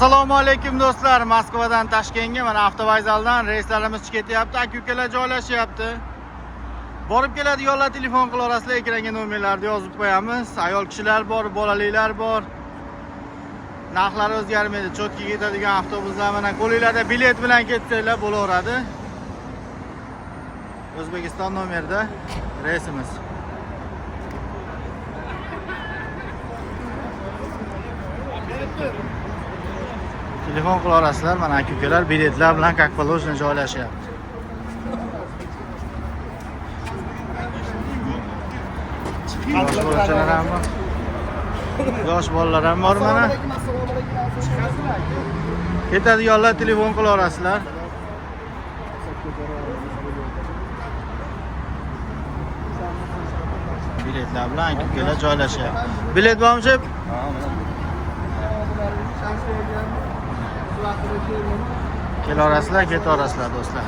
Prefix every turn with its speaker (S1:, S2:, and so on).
S1: Assalomu alaykum do'stlar. Moskvadan Toshkentga mana avtovokzaldan reyslarimiz ketyapti. Aka-ukalar joylashyapti. Borib keladiganlar telefon qilaverasizlar, ekranga nomerlarni yozib qo'yamiz. Ayol kishilar bor, bolaliklar bor. Narxlari o'zgarmaydi. Cho'tki ketadigan avtobuslar mana qo'linglarda bilet bilan ketsanglar bo'laveradi. O'zbekiston nomerda reysimiz. Telefon qilaverasizlar, mana aka-ukalar biletlar bilan как положено joylashyapti. Yosh bolalar ham bor mana. Ketadiganlar telefon qilaverasizlar. Biletlar bilan aka-ukalar joylashyapti. Bilet bormi? Kelaverasizlar, ketaverasizlar do'stlar.